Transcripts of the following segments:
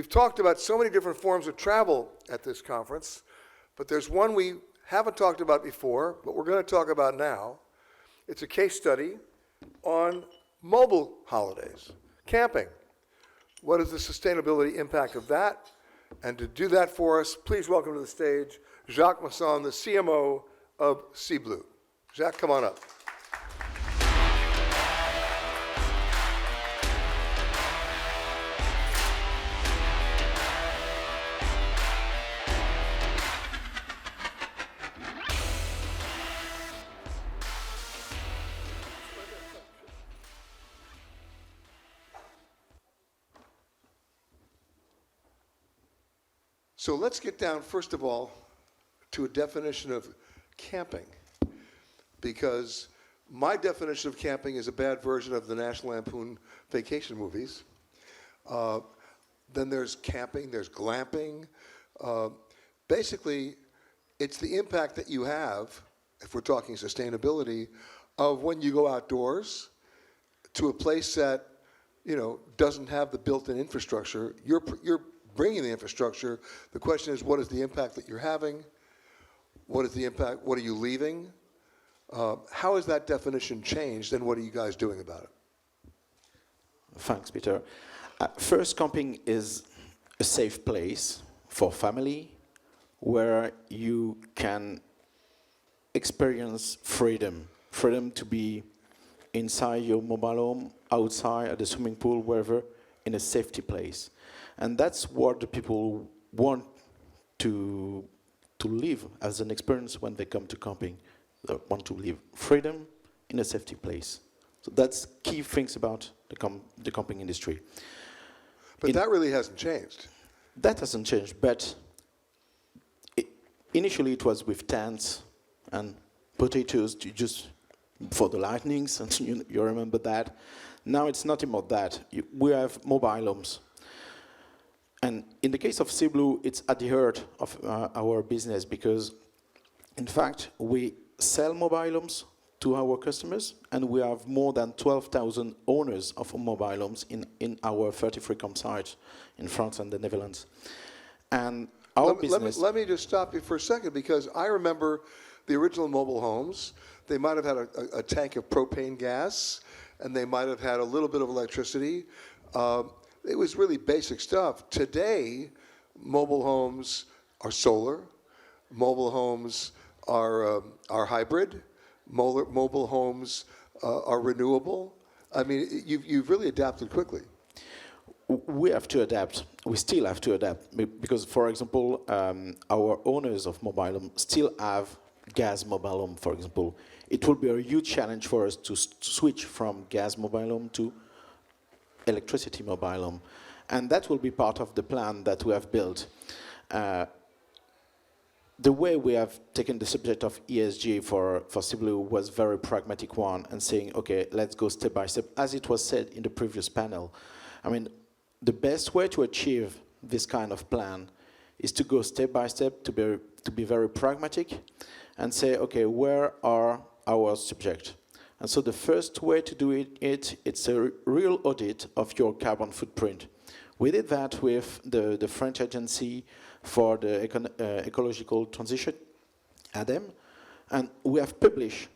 We've talked about so many different forms of travel at this conference, but there's one we haven't talked about before, but we're going to talk about now. It's a case study on mobile holidays, camping. What is the sustainability impact of that? And to do that for us, please welcome to the stage Jacques Masson, the CMO of Siblu. Jacques, come on up. So let's get down, first of all, to a definition of camping, because my definition of camping is a bad version of the National Lampoon vacation movies. Then there's camping, there's glamping. Basically, it's the impact that you have, if we're talking sustainability, of when you go outdoors to a place that, you know, doesn't have the built-in infrastructure. You're bringing the infrastructure. The question is, what is the impact that you're having? What is the impact? What are you leaving? How has that definition changed, and what are you guys doing about it? Thanks, Peter. First, camping is a safe place for family where you can experience freedom. Freedom to be inside your mobile home, outside, at the swimming pool, wherever, in a safety place. And that's what the people want to live as an experience when they come to camping. They want to live freedom in a safety place. So that's key things about the camping industry. But that really hasn't changed. That hasn't changed, but initially it was with tents and potatoes just for the lightnings, and you remember that. Now it's not about that. We have mobile homes. And in the case of Siblu, it's at the heart of our business because, in fact, we sell mobile homes to our customers, and we have more than 12,000 owners of mobile homes in our 33 campsites in France and the Netherlands. And our business... Let me just stop you for a second, because I remember the original mobile homes. They might have had a tank of propane gas, and they might have had a little bit of electricity. It was really basic stuff. Today, mobile homes are solar. Mobile homes are hybrid. Mobile homes are renewable. I mean, you've really adapted quickly. We have to adapt. We still have to adapt because, for example, our owners of mobile home still have gas mobile home, for example. It will be a huge challenge for us to switch from gas mobile home to electricity mobile home. And that will be part of the plan that we have built. The way we have taken the subject of ESG for Siblu was very pragmatic one, and saying, okay, let's go step by step. As it was said in the previous panel, I mean, the best way to achieve this kind of plan is to go step by step, to be very pragmatic, and say, okay, where are our subjects? And so the first way to do it's a real audit of your carbon footprint. We did that with the French Agency for the Ecological Transition, ADEME, and we have published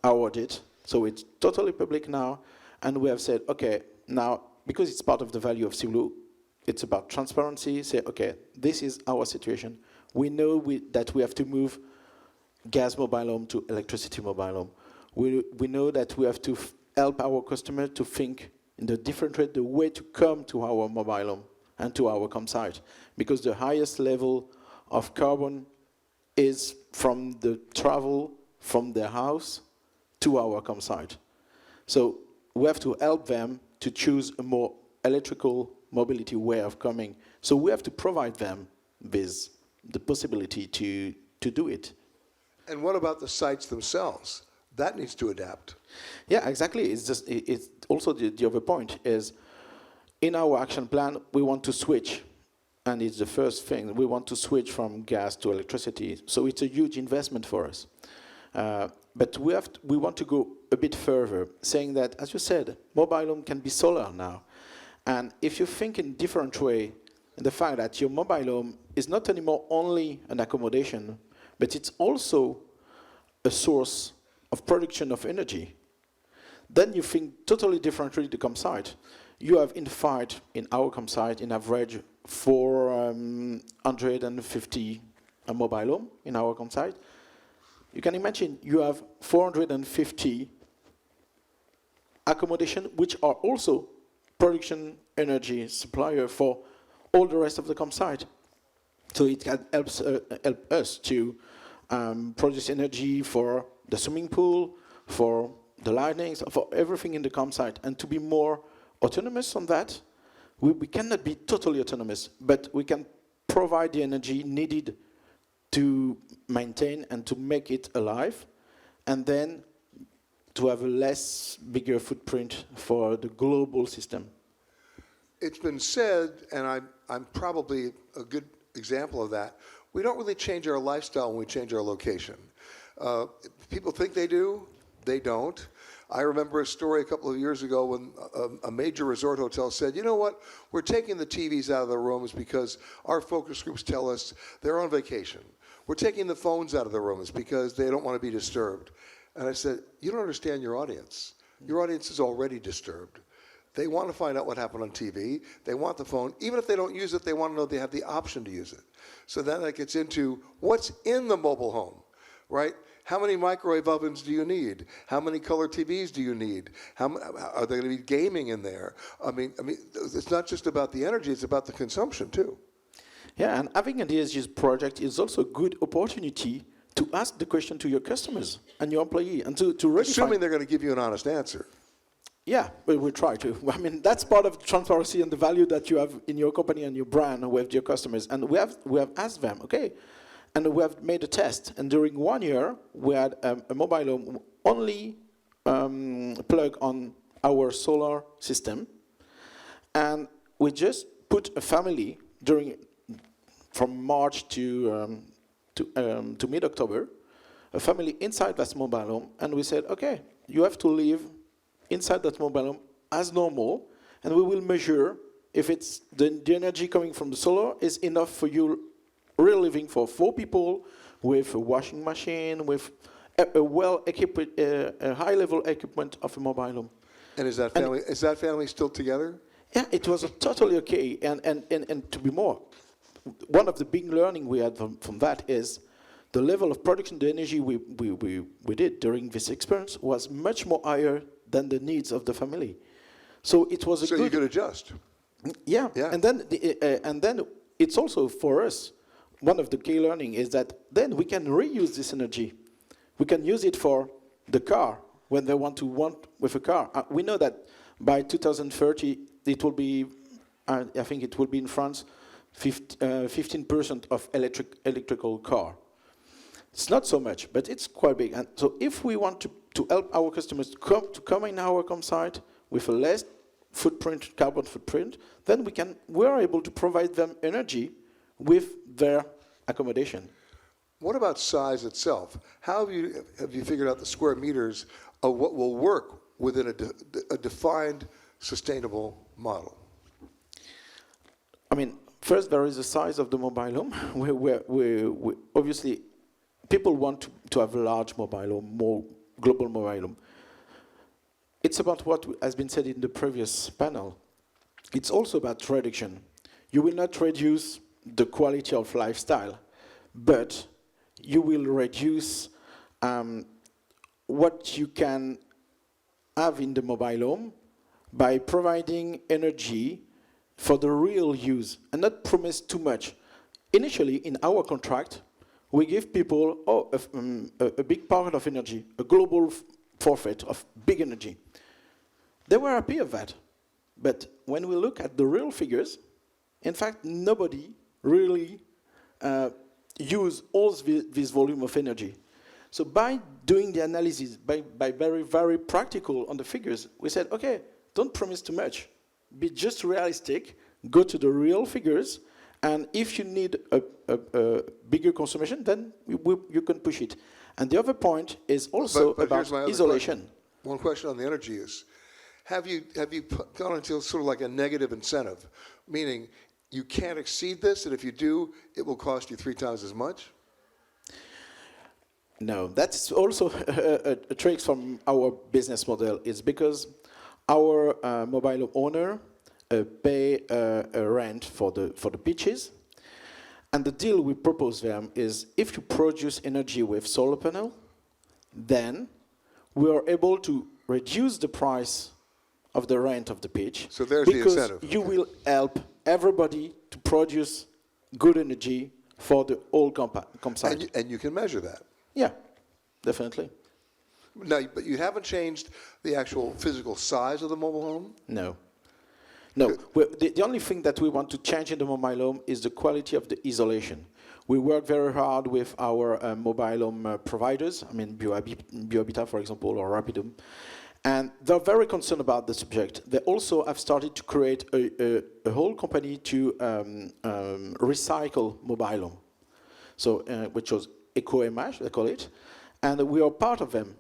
our audit, so it's totally public now, and we have said, okay, now, because it's part of the value of Siblu, it's about transparency, say, okay, this is our situation. We know that we have to move gas mobile home to electricity mobile home. We know that we have to help our customer to think in the different way, the way to come to our mobile home and to our campsite, because the highest level of carbon is from the travel from their house to our campsite. So we have to help them to choose a more electrical mobility way of coming. So we have to provide them with the possibility to do it. And what about the sites themselves? That needs to adapt. Yeah, exactly. It's also the other point is, in our action plan, we want to switch, and it's the first thing, we want to switch from gas to electricity. So it's a huge investment for us. But we want to go a bit further, saying that, as you said, mobile home can be solar now. And if you think in a different way, in the fact that your mobile home is not anymore only an accommodation, but it's also a source of production of energy, then you think totally differently the campsite. You have in fact, in our campsite, in average 450 a mobile home in our campsite. You can imagine you have 450 accommodation, which are also production energy supplier for all the rest of the campsite. So it can help us to produce energy for the swimming pool, for the lightnings, for everything in the campsite, and to be more autonomous on that. We cannot be totally autonomous, but we can provide the energy needed to maintain and to make it alive, and then to have a bigger footprint for the global system. It's been said, and I'm probably a good example of that, we don't really change our lifestyle when we change our location. People think they do, they don't. I remember a story a couple of years ago when a major resort hotel said, you know what, we're taking the TVs out of the rooms because our focus groups tell us they're on vacation. We're taking the phones out of the rooms because they don't want to be disturbed. And I said, you don't understand your audience. Your audience is already disturbed. They want to find out what happened on TV. They want the phone. Even if they don't use it, they want to know they have the option to use it. So then that gets into what's in the mobile home, right? How many microwave ovens do you need? How many color TVs do you need? Are there going to be gaming in there? I mean, it's not just about the energy, it's about the consumption too. Yeah, and having an ESG project is also a good opportunity to ask the question to your customers and your employee, and to really assuming they're going to give you an honest answer. Yeah, but we try to. I mean, that's part of transparency and the value that you have in your company and your brand with your customers. And we have asked them, okay, and we have made a test. And during 1 year, we had a mobile home only plug on our solar system, and we just put a family from March to mid-October, a family inside that mobile home, and we said, okay, you have to live inside that mobile home as normal, and we will measure if it's the energy coming from the solar is enough for you real living for 4 people with a washing machine, with a well-equipped, a high-level equipment of a mobile home. And is that family still together? Yeah, it was totally okay. And to be more, one of the big learning we had from that is the level of production, the energy we did during this experience was much more higher than the needs of the family. So it was so you could adjust. Yeah. And then it's also for us, one of the key learning is that then we can reuse this energy. We can use it for the car when they want with a car. We know that by 2030 it will be, I think it will be in France, 15% of electrical car. It's not so much, but it's quite big. And so if we want to help our customers to come in our campsite with a less carbon footprint, then we are able to provide them energy with their accommodation. What about size itself? How have you figured out the square meters of what will work within a defined sustainable model? I mean, first there is the size of the mobile home. We obviously, people want to have a large mobile home, more global mobile home. It's about what has been said in the previous panel. It's also about reduction. You will not reduce the quality of lifestyle, but you will reduce what you can have in the mobile home by providing energy for the real use and not promise too much. Initially, in our contract, we give people a big part of energy, a global forfeit of big energy. They were happy of that. But when we look at the real figures, in fact, nobody really use all this volume of energy. So by doing the analysis, by very, very practical on the figures, we said, okay, don't promise too much. Be just realistic, go to the real figures, and if you need a bigger consumption, then you can push it. And the other point is also about isolation. One question on the energy use. Have you gone into sort of like a negative incentive? Meaning, you can't exceed this, and if you do, it will cost you 3 times as much? No, that's also a trick from our business model. Is because our mobile owner pay a rent for the pitches, and the deal we propose them is if you produce energy with solar panel, then we are able to reduce the price of the rent of the pitch. So there's the because incentive. you will help everybody to produce good energy for the whole campsite. And you can measure that. Yeah, definitely. Now, but you haven't changed the actual physical size of the mobile home? No. No, the only thing that we want to change in the mobile home is the quality of the isolation. We work very hard with our mobile home providers, I mean BioHabitat, for example, or Rapidum, and they're very concerned about the subject. They also have started to create a whole company to recycle mobile home, so which was EcoMH, they call it, and we are part of them.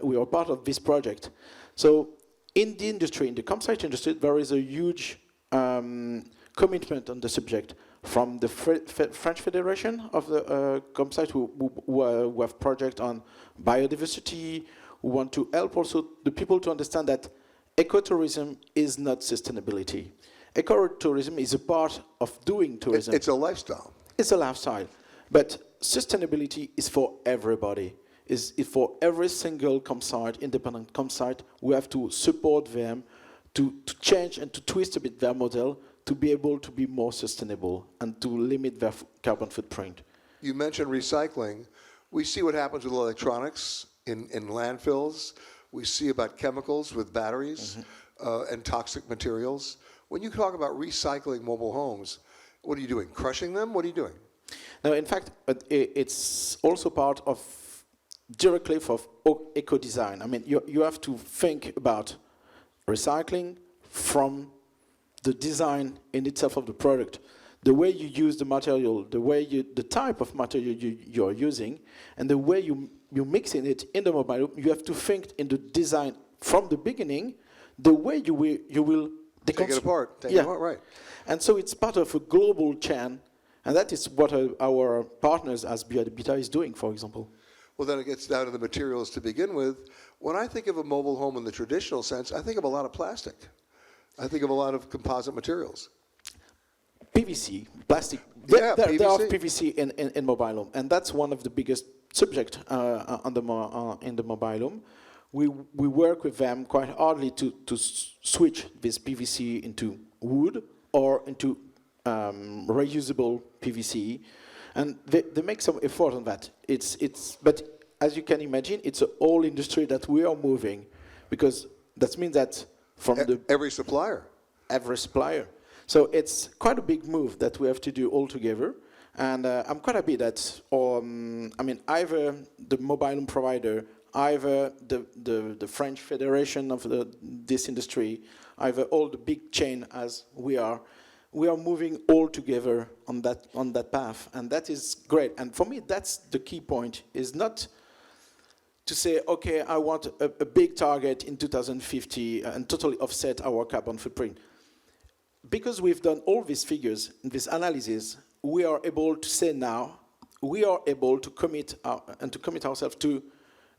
We are part of this project. So in the industry, in the campsite industry, there is a huge commitment on the subject from the French Federation of the campsite, who have project on biodiversity, who want to help also the people to understand that ecotourism is not sustainability. Ecotourism is a part of doing tourism. It's a lifestyle. It's a lifestyle. But sustainability is for everybody. Is for every single campsite, independent campsite. We have to support them to change and to twist a bit their model to be able to be more sustainable and to limit their carbon footprint. You mentioned recycling. We see what happens with electronics in landfills. We see about chemicals with batteries and toxic materials. When you talk about recycling mobile homes, what are you doing? Crushing them? What are you doing? No, in fact, it's also part of directly for eco-design. I mean, you have to think about recycling from the design in itself of the product, the way you use the material, the type of material you're using, and the way you're mixing it in the mobile. You have to think in the design from the beginning, the way you will take it apart. Take yeah. it apart, right. And so it's part of a global chain, and that is what our partners as BioHabitat is doing, for example. Well, then it gets down to the materials to begin with. When I think of a mobile home in the traditional sense, I think of a lot of plastic. I think of a lot of composite materials. PVC, plastic. Yeah, there are PVC. PVC in mobile home, and that's one of the biggest subjects in the mobile home. We work with them quite hardly to switch this PVC into wood or into reusable PVC. And they make some effort on that. But as you can imagine, it's a whole industry that we are moving, because that means that from every supplier. Every supplier. So it's quite a big move that we have to do all together. And I'm quite happy that, either the mobile home provider, either the French Federation of this industry, either all the big chain as we are moving all together on that path, and that is great. And for me, that's the key point, is not to say, okay, I want a big target in 2050 and totally offset our carbon footprint. Because we've done all these figures, this analysis, we are able to say now, we are able to commit ourselves to,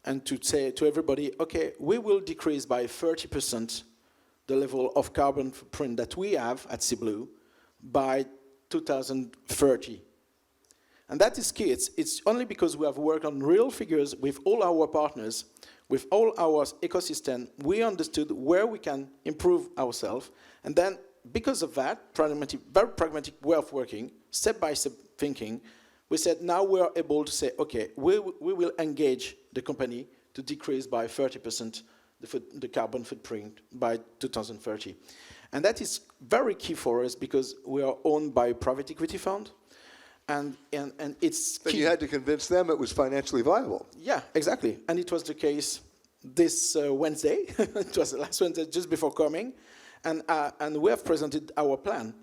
and to say to everybody, okay, we will decrease by 30% the level of carbon footprint that we have at Siblu by 2030. And that is key. It's only because we have worked on real figures with all our partners, with all our ecosystem, we understood where we can improve ourselves. And then, because of that, very pragmatic way of working, step-by-step thinking, we said now we are able to say, okay, we will engage the company to decrease by 30% the carbon footprint by 2030. And that is very key for us because we are owned by a private equity fund. And it's But key. you had to convince them it was financially viable. Yeah, exactly. And it was the case this Wednesday. It was last Wednesday, just before coming. And we have presented our plan,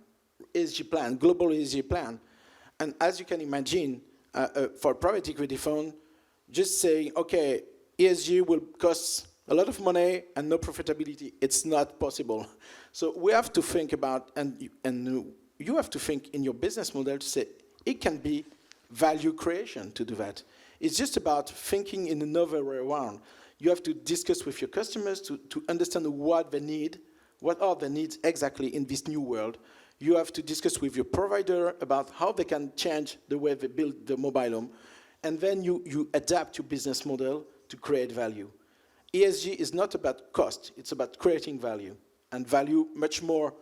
ESG plan, global ESG plan. And as you can imagine, for a private equity fund, just saying, okay, ESG will cost a lot of money and no profitability, it's not possible. So we have to think about, and you have to think in your business model to say it can be value creation to do that. It's just about thinking in another way around. You have to discuss with your customers to understand what they need, what are the needs exactly in this new world. You have to discuss with your provider about how they can change the way they build the mobile home. And then you adapt your business model to create value. ESG is not about cost, it's about creating value. And value much more,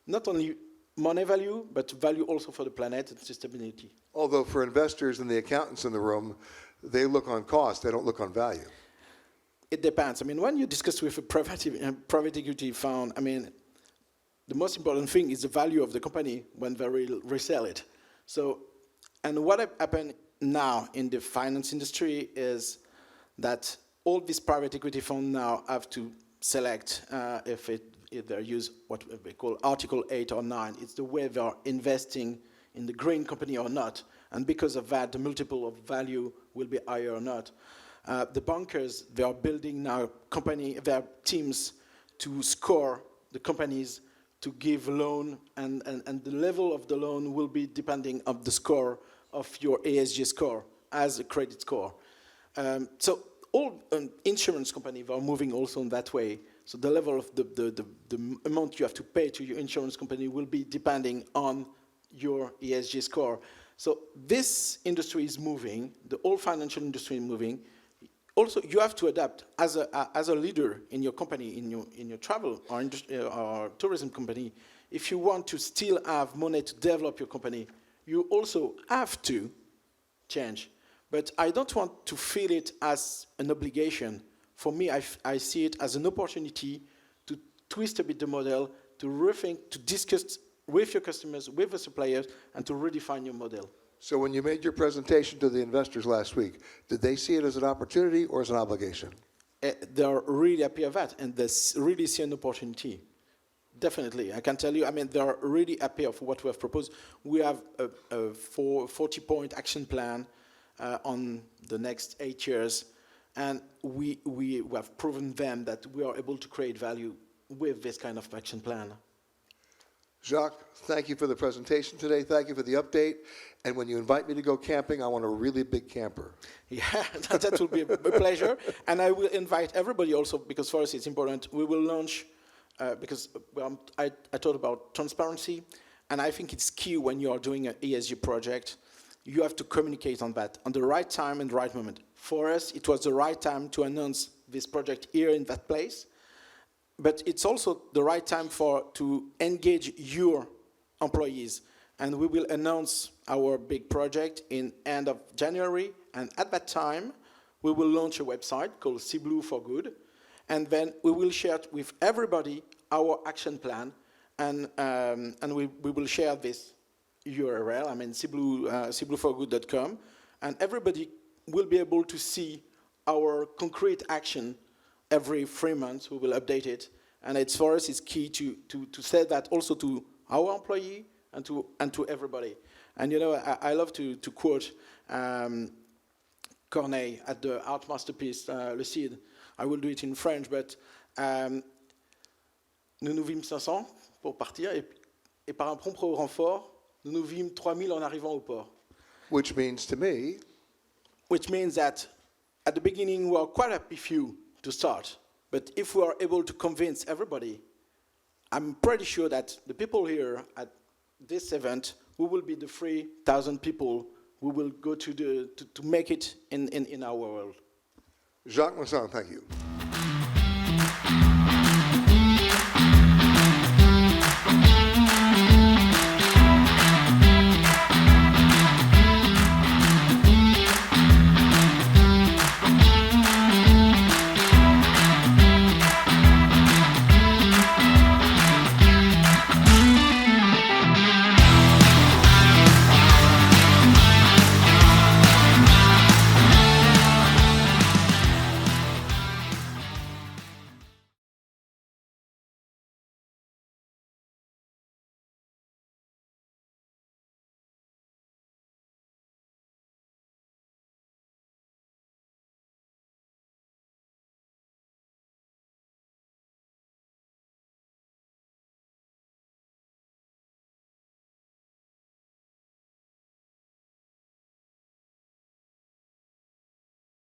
not only money value, but value also for the planet and sustainability. Although for investors and the accountants in the room, they look on cost, they don't look on value. It depends. I mean, when you discuss with a private equity fund, I mean, the most important thing is the value of the company when they resell it. So, and what happened now in the finance industry is that all these private equity funds now have to select if they use what we call Article 8 or 9. It's the way they are investing in the green company or not. And because of that, the multiple of value will be higher or not. The bankers, they are building now their teams to score the companies to give loan, and the level of the loan will be depending on the score of your ESG score as a credit score. So all insurance companies are moving also in that way. So the level of the amount you have to pay to your insurance company will be depending on your ESG score. So this industry is moving, the whole financial industry is moving. Also, you have to adapt as a leader in your company, in your travel or tourism company. If you want to still have money to develop your company, you also have to change. But I don't want to feel it as an obligation. For me, I see it as an opportunity to twist a bit the model, to rethink, to discuss with your customers, with the suppliers, and to redefine your model. So when you made your presentation to the investors last week, did they see it as an opportunity or as an obligation? They're really happy of that, and they really see an opportunity. Definitely, I can tell you, I mean, they're really happy of what we have proposed. We have a 40-point action plan on the next 8 years, and we have proven them that we are able to create value with this kind of action plan. Jacques, thank you for the presentation today. Thank you for the update. And when you invite me to go camping, I want a really big camper. Yeah, that will be a pleasure. And I will invite everybody also, because for us it's important. We will launch, because I thought about transparency, and I think it's key when you are doing an ESG project. You have to communicate on that, on the right time and the right moment. For us, it was the right time to announce this project here in that place. But it's also the right time to engage your employees. And we will announce our big project in end of January. And at that time, we will launch a website called Siblu for Good. And then we will share with everybody our action plan. And we will share this URL, I mean, sibluforgood.com. And everybody will be able to see our concrete action. Every 3 months, we will update it. And it's for us, it's key to say that also to our employee and to everybody. And you know, I love to quote Corneille at the art masterpiece, Le Cid. I will do it in French, but nous nous vîmes 500 pour partir, et par un prompt renfort, nous nous vîmes 3000 en arrivant au port. Which means to me? Which means that at the beginning, we are quite happy few to start. But if we are able to convince everybody, I'm pretty sure that the people here at this event, we will be the 3,000 people who will go to make it in our world. Jacques Masson, thank you.